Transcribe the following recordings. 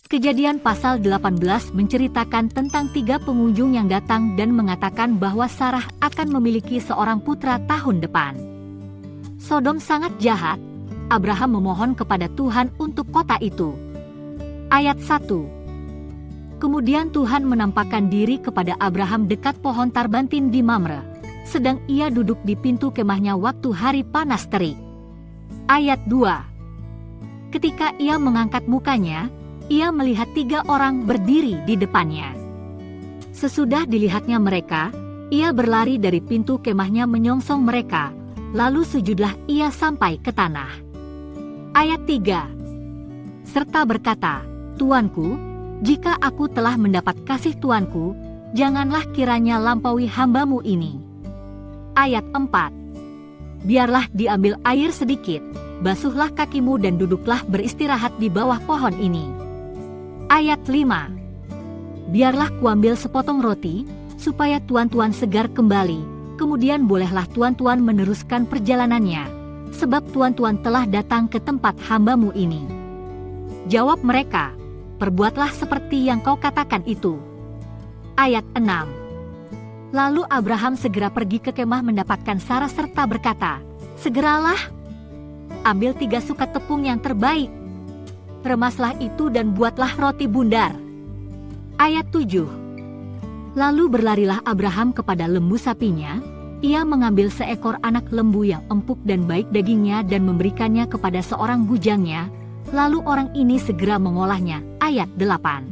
Kejadian pasal 18 menceritakan tentang 3 pengunjung yang datang dan mengatakan bahwa Sarah akan memiliki seorang putra tahun depan. Sodom sangat jahat. Abraham memohon kepada Tuhan untuk kota itu. Ayat 1. Kemudian Tuhan menampakkan diri kepada Abraham dekat pohon tarbantin di Mamre, sedang ia duduk di pintu kemahnya waktu hari panas terik. Ayat 2. Ketika ia mengangkat mukanya, ia melihat 3 orang berdiri di depannya. Sesudah dilihatnya mereka, ia berlari dari pintu kemahnya menyongsong mereka, lalu sujudlah ia sampai ke tanah. Ayat 3. Serta berkata, "Tuanku, jika aku telah mendapat kasih Tuanku, janganlah kiranya lampaui hambamu ini." Ayat 4. Biarlah diambil air sedikit, basuhlah kakimu dan duduklah beristirahat di bawah pohon ini. Ayat 5. Biarlah kuambil sepotong roti, supaya tuan-tuan segar kembali, kemudian bolehlah tuan-tuan meneruskan perjalanannya, sebab tuan-tuan telah datang ke tempat hambamu ini. Jawab mereka, "Perbuatlah seperti yang kau katakan itu." Ayat 6. Lalu Abraham segera pergi ke kemah mendapatkan Sarah serta berkata, "Segeralah, ambil 3 sukat tepung yang terbaik. Remaslah itu dan buatlah roti bundar." Ayat 7. Lalu berlarilah Abraham kepada lembu sapinya, ia mengambil seekor anak lembu yang empuk dan baik dagingnya dan memberikannya kepada seorang bujangnya, lalu orang ini segera mengolahnya. Ayat 8.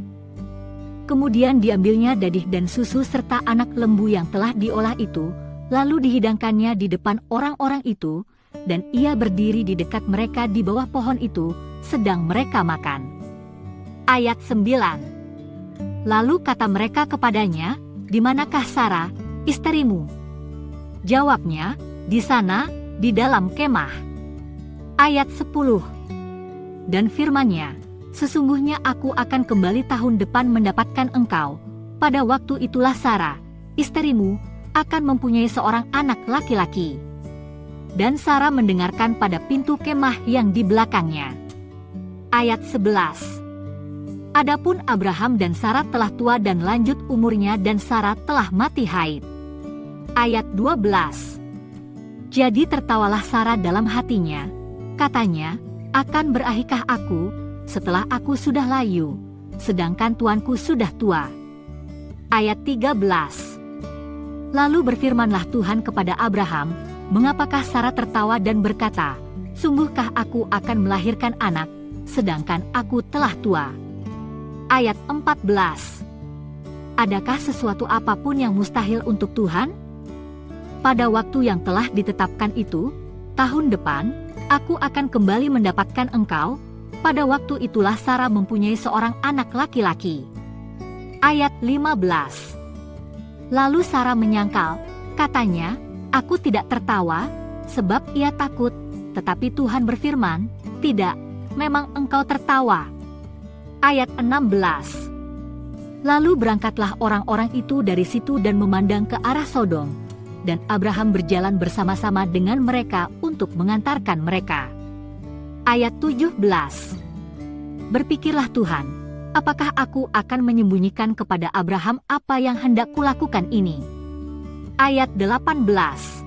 Kemudian diambilnya dadih dan susu serta anak lembu yang telah diolah itu, lalu dihidangkannya di depan orang-orang itu, dan ia berdiri di dekat mereka di bawah pohon itu, sedang mereka makan. Ayat 9. Lalu kata mereka kepadanya, "Di manakah Sarah, istrimu?" Jawabnya, "Di sana, di dalam kemah." Ayat 10. Dan firman-Nya, "Sesungguhnya aku akan kembali tahun depan mendapatkan engkau. Pada waktu itulah Sarah, istrimu, akan mempunyai seorang anak laki-laki." Dan Sarah mendengarkan pada pintu kemah yang di belakangnya. Ayat 11. Adapun Abraham dan Sarah telah tua dan lanjut umurnya dan Sarah telah mati haid. Ayat 12. Jadi tertawalah Sarah dalam hatinya, katanya, "Akan berahikah aku setelah aku sudah layu, sedangkan tuanku sudah tua?" Ayat 13. Lalu berfirmanlah Tuhan kepada Abraham, "Mengapakah Sarah tertawa dan berkata, 'Sungguhkah aku akan melahirkan anak, sedangkan aku telah tua?'" Ayat 14. Adakah sesuatu apapun yang mustahil untuk Tuhan? Pada waktu yang telah ditetapkan itu, tahun depan, aku akan kembali mendapatkan engkau. Pada waktu itulah Sarah mempunyai seorang anak laki-laki. Ayat 15. Lalu Sarah menyangkal, katanya, "Aku tidak tertawa, sebab ia takut." Tetapi Tuhan berfirman, "Tidak, memang engkau tertawa." Ayat 16. Lalu berangkatlah orang-orang itu dari situ dan memandang ke arah Sodom, dan Abraham berjalan bersama-sama dengan mereka untuk mengantarkan mereka. Ayat 17. Berpikirlah Tuhan, apakah aku akan menyembunyikan kepada Abraham apa yang hendak kulakukan ini? Ayat 18.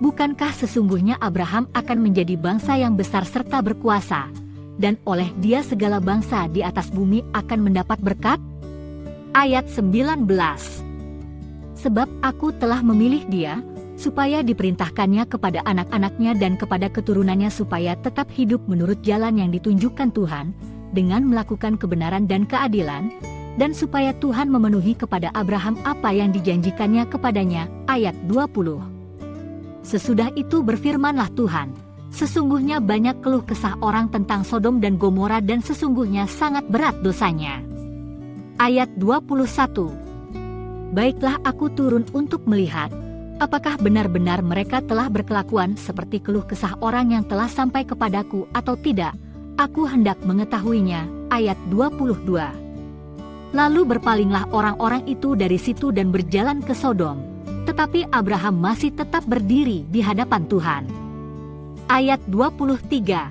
Bukankah sesungguhnya Abraham akan menjadi bangsa yang besar serta berkuasa, dan oleh dia segala bangsa di atas bumi akan mendapat berkat? Ayat 19. Sebab aku telah memilih dia, supaya diperintahkannya kepada anak-anaknya dan kepada keturunannya supaya tetap hidup menurut jalan yang ditunjukkan Tuhan, dengan melakukan kebenaran dan keadilan, dan supaya Tuhan memenuhi kepada Abraham apa yang dijanjikannya kepadanya. Ayat 20. Sesudah itu berfirmanlah Tuhan, "Sesungguhnya banyak keluh kesah orang tentang Sodom dan Gomora dan sesungguhnya sangat berat dosanya." Ayat 21. Baiklah aku turun untuk melihat, apakah benar-benar mereka telah berkelakuan seperti keluh kesah orang yang telah sampai kepadaku atau tidak. Aku hendak mengetahuinya. Ayat 22. Lalu berpalinglah orang-orang itu dari situ dan berjalan ke Sodom, tetapi Abraham masih tetap berdiri di hadapan Tuhan. Ayat 23.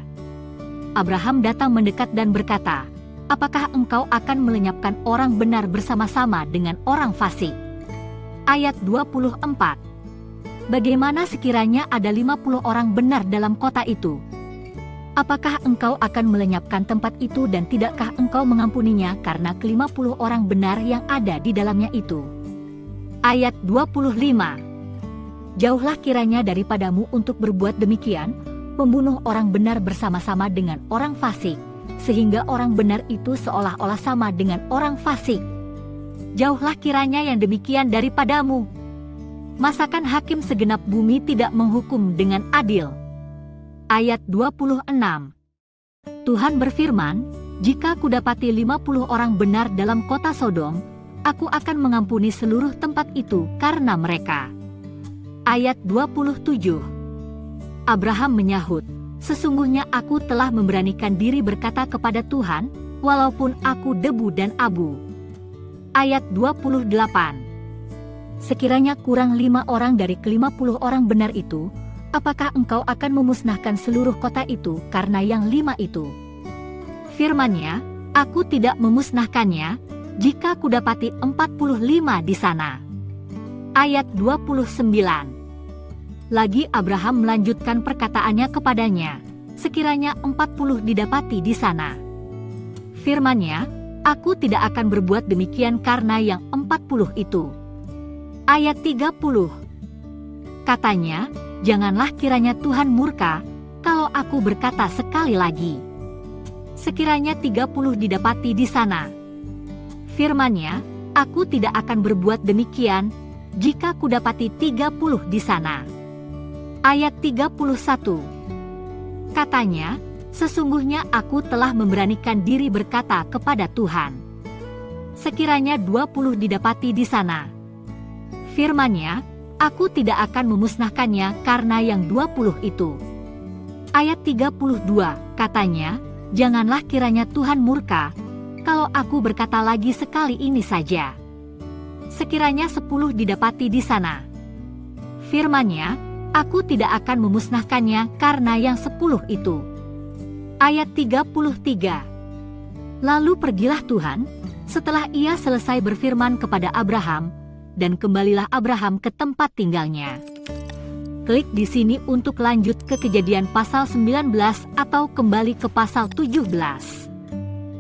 Abraham datang mendekat dan berkata, apakah engkau akan melenyapkan orang benar bersama-sama dengan orang fasik? Ayat 24. Bagaimana sekiranya ada 50 orang benar dalam kota itu? Apakah engkau akan melenyapkan tempat itu dan tidakkah engkau mengampuninya karena ke-50 orang benar yang ada di dalamnya itu? Ayat 25. Jauhlah kiranya daripadamu untuk berbuat demikian, membunuh orang benar bersama-sama dengan orang fasik, sehingga orang benar itu seolah-olah sama dengan orang fasik. Jauhlah kiranya yang demikian daripadamu. Masakan hakim segenap bumi tidak menghukum dengan adil? Ayat 26. Tuhan berfirman, jika kudapati 50 orang benar dalam kota Sodom, aku akan mengampuni seluruh tempat itu karena mereka. Ayat 27. Abraham menyahut, sesungguhnya aku telah memberanikan diri berkata kepada Tuhan, walaupun aku debu dan abu. Ayat 28. Sekiranya kurang 5 orang dari ke-50 orang benar itu, apakah engkau akan memusnahkan seluruh kota itu karena yang 5 itu? Firman-Nya, aku tidak memusnahkannya, jika kudapati 45 di sana. Ayat 29. Lagi Abraham melanjutkan perkataannya kepadanya, sekiranya 40 didapati di sana. Firman-Nya, aku tidak akan berbuat demikian karena yang 40 itu. Ayat 30. Katanya, janganlah kiranya Tuhan murka, kalau aku berkata sekali lagi. Sekiranya 30 didapati di sana. Firman-Nya, aku tidak akan berbuat demikian, jika kudapati 30 di sana. Ayat 31. Katanya, sesungguhnya aku telah memberanikan diri berkata kepada Tuhan. Sekiranya 20 didapati di sana. Firman-Nya, aku tidak akan memusnahkannya karena yang 20 itu. Ayat 32, katanya, janganlah kiranya Tuhan murka, kalau aku berkata lagi sekali ini saja. Sekiranya 10 didapati di sana. Firman-Nya, aku tidak akan memusnahkannya karena yang 10 itu. Ayat 33. Lalu pergilah Tuhan, setelah ia selesai berfirman kepada Abraham, dan kembalilah Abraham ke tempat tinggalnya. Klik di sini untuk lanjut ke Kejadian pasal 19 atau kembali ke pasal 17.